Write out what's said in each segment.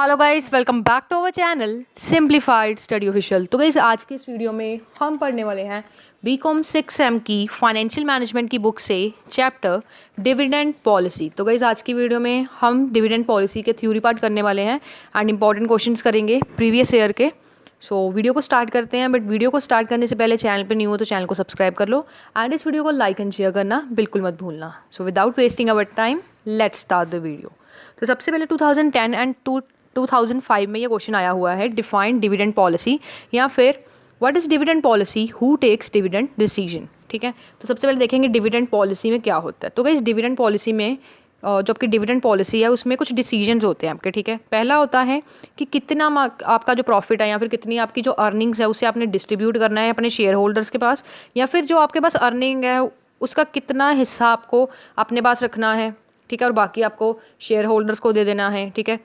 Hello guys, welcome back to our channel simplified study official. तो guys आज की इस वीडियो में हम पढ़ने वाले हैं बीकॉम 6 की फाइनेंशियल मैनेजमेंट की बुक से चैप्टर डिविडेंड पॉलिसी। तो गाइस आज की वीडियो में हम डिविडेंड पॉलिसी के थ्योरी पार्ट करने वाले हैं एंड इंपॉर्टेंट क्वेश्चंस करेंगे प्रीवियस ईयर के। सो वीडियो को स्टार्ट करते हैं, बट वीडियो को स्टार्ट करने से पहले चैनल पे न्यू हो तो चैनल को सब्सक्राइब कर लो एंड इस वीडियो को लाइक एंड शेयर करना बिल्कुल मत भूलना। So without wasting our time let's start the video. तो सबसे पहले 2010 एंड 2005 में ये क्वेश्चन आया हुआ है, डिफाइन डिविडेंड पॉलिसी या फिर what is dividend policy, who takes dividend decision. ठीक है, तो सबसे पहले देखेंगे डिविडेंड पॉलिसी में क्या होता है। तो गाइस डिविडेंड पॉलिसी में जो आपकी डिविडेंड पॉलिसी है उसमें कुछ डिसीजंस होते हैं आपके। ठीक है, पहला होता है कि कितना आपका जो प्रॉफिट है या फिर कितनी आपकी जो अर्निंग्स है उसे आपने डिस्ट्रीब्यूट करना है अपने शेयर होल्डर्स के पास, या फिर जो आपके पास अर्निंग है उसका कितना हिस्सा आपको अपने पास रखना है। ठीक है, और बाकी आपको शेयर होल्डर्स को दे देना है। ठीक है,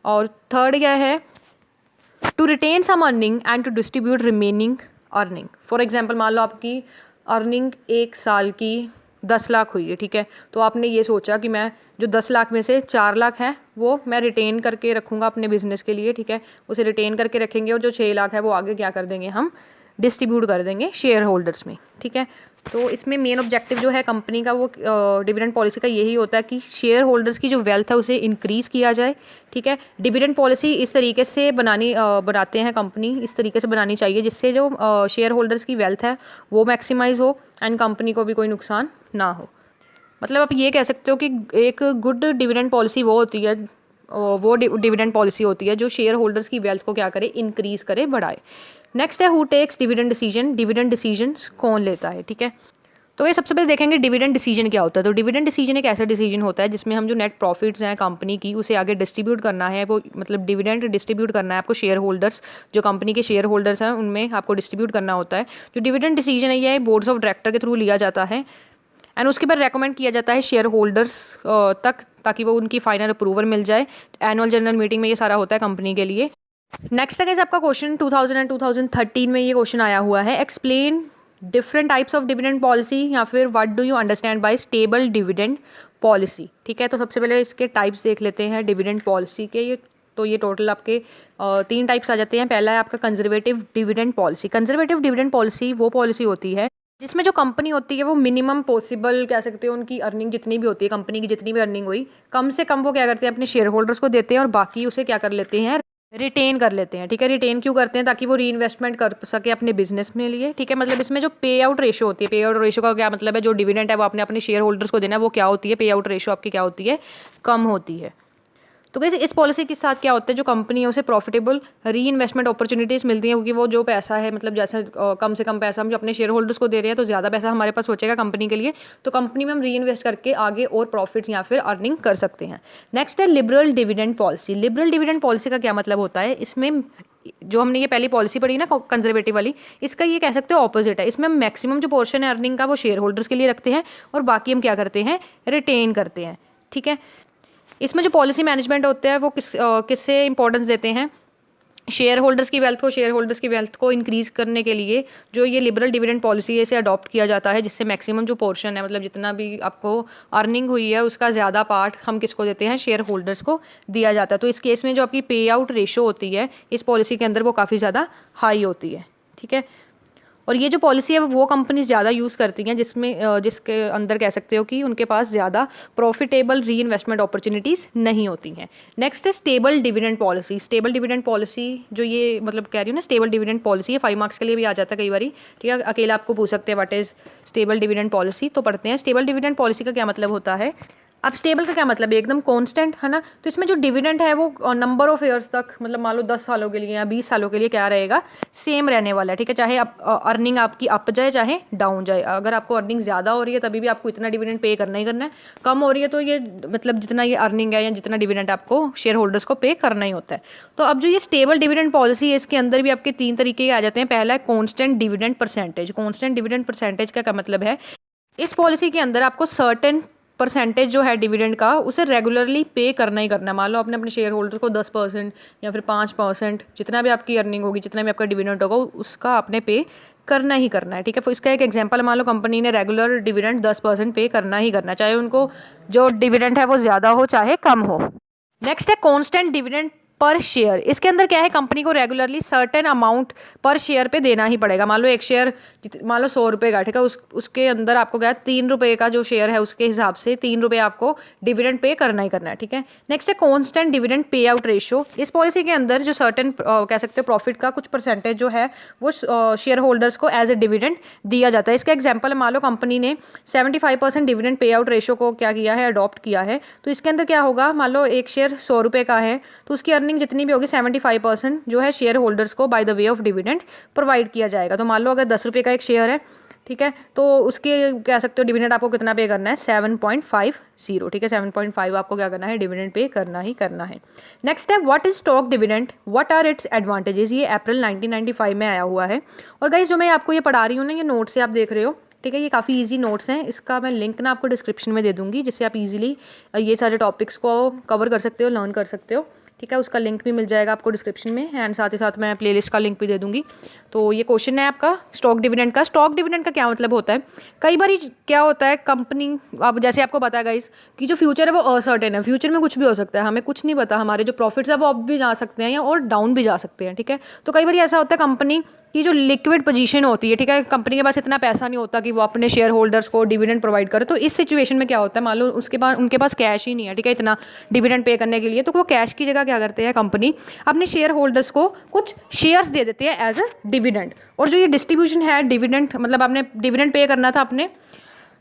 और थर्ड क्या है, to retain some earning and to distribute remaining earning. For example मान लो आपकी अर्निंग 1 साल की 10 लाख हुई है। ठीक है, तो आपने ये सोचा कि मैं जो 10 लाख में से 4 लाख है वो मैं रिटेन करके रखूँगा अपने बिजनेस के लिए। ठीक है, उसे रिटेन करके रखेंगे और जो 6 लाख है वो आगे क्या कर देंगे, हम डिस्ट्रीब्यूट कर देंगे शेयर होल्डर्स में। ठीक है, तो इसमें मेन ऑब्जेक्टिव जो है कंपनी का वो डिविडेंड पॉलिसी का यही होता है कि शेयर होल्डर्स की जो वेल्थ है उसे इंक्रीज़ किया जाए। ठीक है, डिविडेंड पॉलिसी इस तरीके से बनाते हैं कंपनी, इस तरीके से बनानी चाहिए जिससे जो शेयर होल्डर्स की वेल्थ है वो मैक्सिमाइज हो एंड कंपनी को भी कोई नुकसान ना हो। मतलब आप ये कह सकते हो कि एक गुड डिविडेंड पॉलिसी वो होती है, वो डिविडेंड पॉलिसी होती है जो शेयर होल्डर्स की वेल्थ को क्या करे, इंक्रीज़ करे, बढ़ाए। नेक्स्ट है who takes dividend decision, dividend decisions कौन लेता है। ठीक है, तो ये सबसे पहले देखेंगे डिविडेंड डिसीजन क्या होता है। तो डिविडेंड डिसीजन एक ऐसा डिसीजन होता है जिसमें हम जो नेट प्रॉफिट्स हैं कंपनी की उसे आगे डिस्ट्रीब्यूट करना है, वो मतलब डिविडेंड डिस्ट्रीब्यूट करना है आपको शेयर होल्डर्स, जो कंपनी के शेयर होल्डर्स हैं उनमें आपको डिस्ट्रीब्यूट करना होता है। जो डिविडेंड डिसीजन है ये बोर्ड्स ऑफ डायरेक्टर के थ्रू लिया जाता है एंड उसके बाद रेकमेंड किया जाता है शेयर होल्डर्स तक, ताकि वो उनकी फाइनल अप्रूवल मिल जाए। एनुअल जनरल मीटिंग में ये सारा होता है कंपनी के लिए। नेक्स्ट है आपका क्वेश्चन 2000 एंड 2013 में ये क्वेश्चन आया हुआ है, explain different types of dividend policy या फिर what do you understand by stable dividend policy. ठीक है, तो सबसे पहले इसके टाइप्स देख लेते हैं डिविडेंड पॉलिसी के। ये टोटल आपके 3 टाइप्स आ जाते हैं। पहला है आपका conservative dividend policy. Conservative dividend policy वो पॉलिसी होती है जिसमें जो कंपनी होती है वो मिनिमम पॉसिबल कह सकते हो उनकी अर्निंग जितनी भी होती है, कंपनी की जितनी भी अर्निंग हुई कम से कम वो क्या करते हैं अपने शेयर होल्डर्स को देते हैं और बाकी उसे क्या कर लेते हैं, रिटेन कर लेते हैं। ठीक है, रिटेन क्यों करते हैं, ताकि वो री इन्वेस्टमेंट कर सके अपने बिजनेस में लिए। ठीक है, मतलब इसमें जो पे आउट रेशो होती है, पे आउट रेशो का क्या मतलब है, जो डिविडेंड है वो आपने अपने शेयर होल्डर्स को देना है, वो क्या होती है, पे आउट रेशो आपकी क्या होती है, कम होती है। तो कैसे इस पॉलिसी के साथ क्या होता है, जो कंपनी है उसे प्रॉफिटेबल री इन्वेस्टमेंट अपॉर्चुनिटीज़ मिलती हैं, क्योंकि वो जो पैसा है मतलब जैसे कम से कम पैसा हम जो अपने शेयर होल्डर्स को दे रहे हैं तो ज़्यादा पैसा हमारे पास बचेगा कंपनी के लिए, तो कंपनी में हम री इन्वेस्ट करके आगे और प्रॉफिट्स या फिर अर्निंग कर सकते हैं। नेक्स्ट है liberal dividend policy. Liberal dividend policy का क्या मतलब होता है, इसमें जो हमने ये पहली पॉलिसी पढ़ी ना कंजर्वेटिव वाली, इसका ये कह सकते हो ऑपोजिट है। इसमें हम मैक्सिमम जो पोर्शन है अर्निंग का वो शेयर होल्डर्स के लिए रखते हैं और बाकी हम क्या करते हैं, रिटेन करते हैं। ठीक है, इसमें जो पॉलिसी मैनेजमेंट होता है वो किससे इंपॉर्टेंस देते हैं, शेयर होल्डर्स की वेल्थ को इंक्रीज़ करने के लिए जो ये लिबरल डिविडेंड पॉलिसी है इसे अडॉप्ट किया जाता है, जिससे मैक्सिमम जो पोर्शन है मतलब जितना भी आपको अर्निंग हुई है उसका ज़्यादा पार्ट हम किसको देते हैं, शेयर होल्डर्स को दिया जाता है। तो इस केस में जो आपकी पे आउट रेशो होती है इस पॉलिसी के अंदर वो काफ़ी ज़्यादा हाई होती है। ठीक है, और ये जो पॉलिसी है वो कंपनीज ज़्यादा यूज़ करती हैं जिसके अंदर कह सकते हो कि उनके पास ज़्यादा प्रॉफिटेबल री इन्वेस्टमेंट अपॉर्चुनिटीज़ नहीं होती हैं। नेक्स्ट है stable dividend policy. Stable dividend policy जो ये मतलब कह रही हूँ ना, स्टेबल डिविडेंड पॉलिसी है, 5 मार्क्स के लिए भी आ जाता है कई बार। ठीक है, अकेला आपको पूछ सकते हैं what is stable dividend policy, तो पढ़ते हैं। स्टेबल डिविडेंड पॉलिसी का क्या मतलब होता है। अब स्टेबल का क्या मतलब है, एकदम कांस्टेंट है ना, तो इसमें जो डिविडेंड है वो नंबर ऑफ ईयर्स तक मतलब मान लो 10 सालों के लिए या 20 सालों के लिए क्या रहेगा, सेम रहने वाला है। ठीक है, चाहे अर्निंग आपकी अप जाए चाहे डाउन जाए, अगर आपको अर्निंग ज़्यादा हो रही है तभी भी आपको इतना डिविडेंड पे करना ही करना है, कम हो रही है तो ये मतलब जितना ये अर्निंग है या जितना डिविडेंड आपको शेयर होल्डर्स को पे करना ही होता है। तो अब जो ये स्टेबल डिविडेंड पॉलिसी है इसके अंदर भी आपके 3 तरीके आ जाते हैं। पहला है constant dividend percentage. Constant dividend percentage का क्या मतलब है, इस पॉलिसी के अंदर आपको सर्टेन परसेंटेज जो है डिविडेंड का उसे रेगुलरली पे करना ही करना है। मान लो आपने अपने शेयर होल्डर को 10% या फिर 5%, जितना भी आपकी अर्निंग होगी, जितना भी आपका डिविडेंड होगा उसका आपने पे करना ही करना है। ठीक है, तो इसका एक एग्जांपल, मान लो कंपनी ने रेगुलर डिविडेंड 10% पे करना ही चाहे उनको जो डिविडेंड है वो ज़्यादा हो चाहे कम हो। नेक्स्ट है कांस्टेंट डिविडेंड पर शेयर। इसके अंदर क्या है, कंपनी को रेगुलरली सर्टेन अमाउंट पर शेयर पे देना ही पड़ेगा। मान लो एक शेयर मान लो 100 रुपये का, ठीक है, उसके अंदर आपको क्या है 3 रुपये का जो शेयर है उसके हिसाब से 3 रुपये आपको डिविडेंड पे करना ही करना है, ठीक है। नेक्स्ट है constant dividend pay out ratio. इस पॉलिसी के अंदर जो सर्टेन कह सकते हो प्रॉफिट का कुछ परसेंटेज जो है वो शेयर होल्डर्स को एज ए डिविडेंड दिया जाता है। इसका एग्जाम्पल मान लो कंपनी ने 75% डिविडेंड पे आउट रेशियो को क्या किया है, अडॉप्ट किया है। तो इसके अंदर क्या होगा, मान लो एक शेयर 100 रुपये का है तो उसकी अर्निंग जितनी भी होगी 75% जो है शेयर होल्डर्स को by the way of dividend provide किया जाएगा। तो मान लो अगर 10 रुपये का एक शेयर है, ठीक है, तो उसके कह सकते हो डिविडेंड आपको कितना पे करना है, 7.50, ठीक है, 7.5 आपको क्या करना है, डिविडेंड पे करना ही करना है। नेक्स्ट है what is stock dividend, what are its advantages. ये अप्रैल 1995 में आया हुआ है। और गाइस जो मैं आपको ये पढ़ा रही हूँ ना, ये नोट से आप देख रहे हो, ठीक है, ये काफ़ी इजी नोट्स हैं। इसका मैं लिंक ना आपको डिस्क्रिप्शन में दे दूँगी जिससे आप इजीली ये सारे टॉपिक्स को कवर कर सकते हो, लर्न कर सकते हो, ठीक है। उसका लिंक भी मिल जाएगा आपको डिस्क्रिप्शन में, एंड साथ ही साथ मैं प्लेलिस्ट का लिंक भी दे दूँगी। तो ये क्वेश्चन है आपका स्टॉक डिविडेंड का। स्टॉक डिविडेंड का क्या मतलब होता है, कई बार क्या होता है कंपनी, अब जैसे आपको पता है गाइस कि जो फ्यूचर है वो अनसर्टेन है, फ्यूचर में कुछ भी हो सकता है, हमें कुछ नहीं पता, हमारे जो प्रॉफिट्स है वो अप भी जा सकते हैं या और डाउन भी जा सकते हैं, ठीक है। तो कई बार ऐसा होता है कंपनी की जो लिक्विड पोजीशन होती है, ठीक है, कंपनी के पास इतना पैसा नहीं होता कि वो अपने शेयर होल्डर्स को डिविडेंड प्रोवाइड करे। तो इस सिचुएशन में क्या होता है, मान लो उनके पास कैश ही नहीं है, ठीक है, इतना डिविडेंड पे करने के लिए, तो वो कैश की जगह क्या करते हैं, कंपनी अपने शेयर होल्डर्स को कुछ शेयर्स दे देते हैं एज अ डिविडेंड। और जो ये डिस्ट्रीब्यूशन है डिविडेंड, मतलब आपने डिविडेंड पे करना था अपने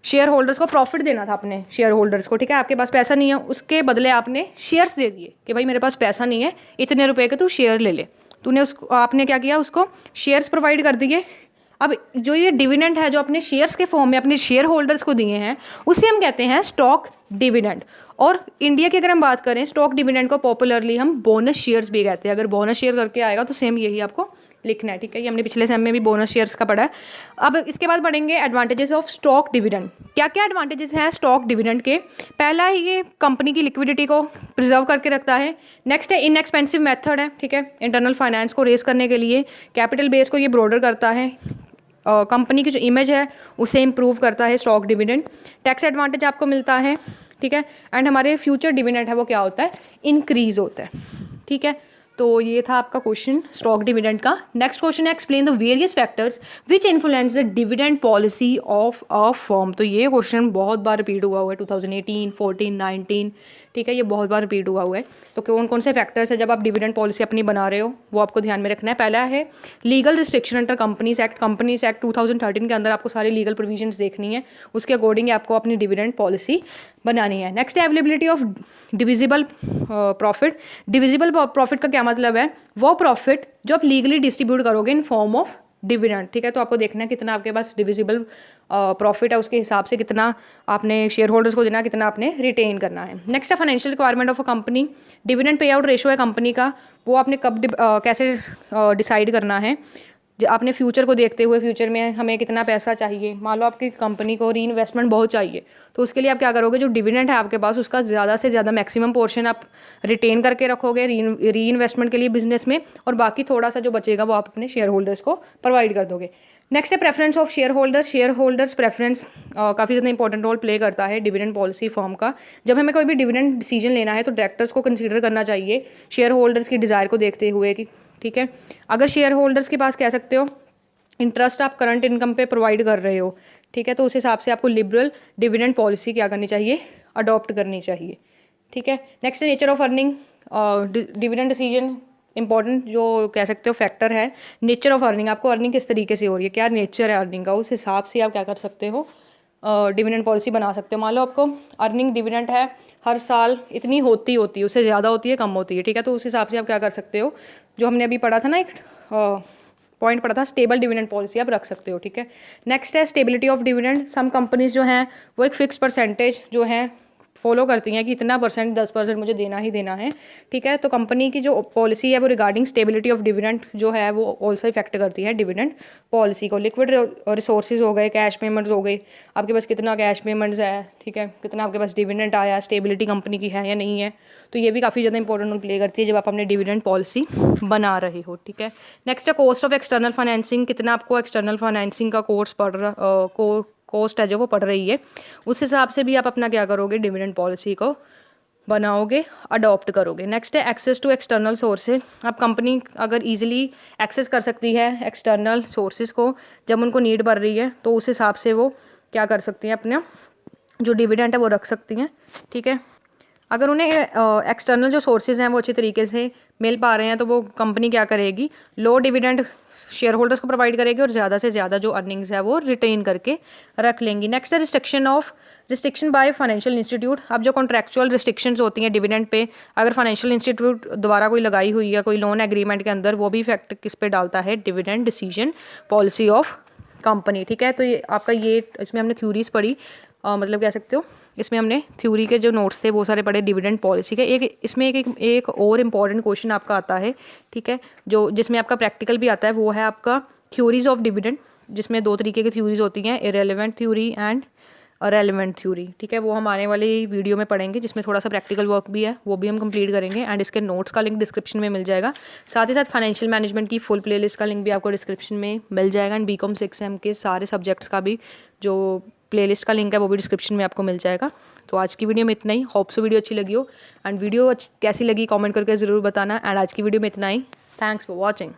शेयर होल्डर्स को, प्रॉफिट देना था अपने शेयर होल्डर्स को, ठीक है, आपके पास पैसा नहीं है, उसके बदले आपने शेयर्स दे दिए कि भाई मेरे पास पैसा नहीं है, इतने रुपए के तू शेयर ले ले। तूने उसको, आपने क्या किया, उसको शेयर्स प्रोवाइड कर दिए। अब जो ये डिविडेंड है जो अपने शेयर्स के फॉर्म में अपने शेयर होल्डर्स को दिए हैं उसे हम कहते हैं स्टॉक डिविडेंड। और इंडिया की अगर हम बात करें, स्टॉक डिविडेंड को पॉपुलरली हम बोनस शेयर्स भी कहते हैं। अगर बोनस शेयर करके आएगा तो सेम यही आपको लिखना है, ठीक है, ये हमने पिछले सेम में भी बोनस शेयर्स का पढ़ा है। अब इसके बाद पढ़ेंगे एडवांटेजेस ऑफ स्टॉक डिविडेंड। क्या क्या एडवांटेजेस हैं स्टॉक डिविडेंड के। पहला है ये कंपनी की लिक्विडिटी को प्रिजर्व करके रखता है। नेक्स्ट है इनएक्सपेंसिव मेथड है, ठीक है, इंटरनल फाइनेंस को रेस करने के लिए। कैपिटल बेस को ये ब्रॉडर करता है। कंपनी की जो इमेज है उसे इम्प्रूव करता है स्टॉक डिविडेंड। टैक्स एडवांटेज आपको मिलता है, ठीक है, एंड हमारे फ्यूचर डिविडेंड है वो क्या होता है, इंक्रीज होता है, ठीक है। तो ये था आपका क्वेश्चन स्टॉक डिविडेंड का। नेक्स्ट क्वेश्चन है explain the various factors which influence the dividend policy of a firm. तो ये क्वेश्चन बहुत बार रिपीट हुआ है 2018, 14, 19, ठीक है, ये बहुत बार रिपीट हुआ है। तो कौन कौन से फैक्टर्स है जब आप डिविडेंड पॉलिसी अपनी बना रहे हो वो आपको ध्यान में रखना है। पहला है legal restriction under companies act 2013 के अंदर आपको सारी लीगल प्रोविजंस देखनी है, उसके अकॉर्डिंग आपको अपनी डिविडेंड पॉलिसी बनानी है। नेक्स्ट है availability of divisible profit. Divisible profit का क्या मतलब है, वो प्रॉफिट जो आप लीगली डिस्ट्रीब्यूट करोगे इन फॉर्म ऑफ डिविडेंड, ठीक है। तो आपको देखना है कितना आपके पास डिविजिबल प्रॉफिट है, उसके हिसाब से कितना आपने शेयर होल्डर्स को देना, कितना आपने रिटेन करना है। नेक्स्ट है financial requirement of a company. Dividend pay out ratio है कंपनी का, वो आपने कब कैसे डिसाइड करना है, आपने फ्यूचर को देखते हुए, फ्यूचर में हमें कितना पैसा चाहिए। मान लो आपकी कंपनी को री इन्वेस्टमेंट बहुत चाहिए, तो उसके लिए आप क्या करोगे, जो डिविडेंड है आपके पास उसका ज़्यादा से ज़्यादा मैक्सिमम पोर्शन आप रिटेन करके रखोगे री इन्वेस्टमेंट के लिए बिजनेस में, और बाकी थोड़ा सा जो बचेगा वो आप अपने शेयर होल्डर्स को प्रोवाइड कर दोगे। नेक्स्ट है preference of share holders. Share holders preference काफ़ी ज़्यादा इंपॉर्टेंट रोल प्ले करता है डिविडेंड पॉलिसी फर्म का। जब हमें कोई भी डिविडेंड डिसीजन लेना है तो डायरेक्टर्स को कंसीडर करना चाहिए शेयर होल्डर्स की डिज़ायर को देखते हुए कि, ठीक है, अगर शेयर होल्डर्स के पास कह सकते हो इंटरेस्ट आप करंट इनकम पे प्रोवाइड कर रहे हो, ठीक है, तो उस हिसाब से आपको लिबरल डिविडेंड पॉलिसी क्या करनी चाहिए, अडॉप्ट करनी चाहिए, ठीक है। नेक्स्ट है nature of earning. Dividend decision important जो कह सकते हो फैक्टर है, नेचर ऑफ अर्निंग, आपको अर्निंग किस तरीके से हो रही है, क्या नेचर है अर्निंग का, उस हिसाब से आप क्या कर सकते हो, डिविडेंड पॉलिसी बना सकते हो। मान लो आपको अर्निंग डिविडेंड है हर साल इतनी होती है, उससे ज़्यादा होती है, कम होती है, ठीक है, तो उस हिसाब से आप क्या कर सकते हो, जो हमने अभी पढ़ा था ना, एक पॉइंट पढ़ा था, स्टेबल डिविडेंड पॉलिसी आप रख सकते हो, ठीक है। नेक्स्ट है stability of dividend. Some companies जो हैं वो एक फिक्स परसेंटेज जो है फॉलो करती हैं कि इतना परसेंट 10% मुझे देना ही देना है, ठीक है। तो कंपनी की जो पॉलिसी है वो रिगार्डिंग स्टेबिलिटी ऑफ डिविडेंड जो है वो ऑल्सो इफेक्ट करती है डिविडेंड पॉलिसी को। लिक्विड रिसोर्सेज हो गए, कैश पेमेंट्स हो गई, आपके पास कितना कैश पेमेंट्स है, ठीक है, कितना आपके पास डिविडेंड आया, स्टेबिलिटी कंपनी की है या नहीं है, तो ये भी काफ़ी ज़्यादा इंपॉर्टेंट रोल प्ले करती है जब आप अपने डिविडेंड पॉलिसी बना रहे हो, ठीक है। नेक्स्ट है कॉस्ट ऑफ एक्सटर्नल फाइनेंसिंग। कितना आपको एक्सटर्नल फाइनेंसिंग का कॉस्ट है जो वो पड़ रही है, उस हिसाब से भी आप अपना क्या करोगे, डिविडेंड पॉलिसी को बनाओगे, अडॉप्ट करोगे। नेक्स्ट है एक्सेस टू एक्सटर्नल सोर्सेज। अब कंपनी अगर इजीली एक्सेस कर सकती है एक्सटर्नल सोर्सेज को जब उनको नीड बढ़ रही है, तो उस हिसाब से वो क्या कर सकती हैं, अपना जो डिविडेंड है वो रख सकती हैं, ठीक है। अगर उन्हें एक्सटर्नल जो सोर्सेज हैं वो अच्छी तरीके से मिल पा रहे हैं, तो वो कंपनी क्या करेगी, लो डिविडेंड शेयर होल्डर्स को प्रोवाइड करेगी और ज़्यादा से ज़्यादा जो अर्निंग्स है वो रिटेन करके रख लेंगी। नेक्स्ट है रिस्ट्रिक्शन बाय फाइनेंशियल इंस्टीट्यूट। अब जो कॉन्ट्रैक्चुअल रिस्ट्रिक्शंस होती हैं डिविडेंड पे, अगर फाइनेंशियल इंस्टीट्यूट द्वारा कोई लगाई हुई है कोई लोन एग्रीमेंट के अंदर, वो भी इफेक्ट किस पे डालता है, dividend decision policy of company, ठीक है। तो ये आपका ये इसमें हमने थ्योरीज पढ़ी, मतलब कह सकते हो इसमें हमने थ्योरी के जो नोट्स थे वो सारे पढ़े डिविडेंड पॉलिसी के। एक इसमें एक और इम्पॉर्टेंट क्वेश्चन आपका आता है, ठीक है, जो जिसमें आपका प्रैक्टिकल भी आता है, वो है आपका थ्योरीज ऑफ डिविडेंड, जिसमें 2 तरीके की थ्योरीज होती हैं, irrelevant theory and relevant theory, ठीक है। वो हम आने वाली वीडियो में पढ़ेंगे, जिसमें थोड़ा सा प्रैक्टिकल वर्क भी है, वो भी हम कंप्लीट करेंगे। एंड इसके नोट्स का लिंक डिस्क्रिप्शन में मिल जाएगा। साथ ही साथ फाइनेंशियल मैनेजमेंट की फुल प्लेलिस्ट का लिंक भी आपको डिस्क्रिप्शन में मिल जाएगा। एंड बीकॉम 6M के सारे सब्जेक्ट्स का भी जो प्लेलिस्ट का लिंक है वो भी डिस्क्रिप्शन में आपको मिल जाएगा। तो आज की वीडियो में इतना ही। होप सो वीडियो अच्छी लगी हो, एंड वीडियो कैसी लगी कमेंट करके ज़रूर बताना। एंड आज की वीडियो में इतना ही। Thanks for watching.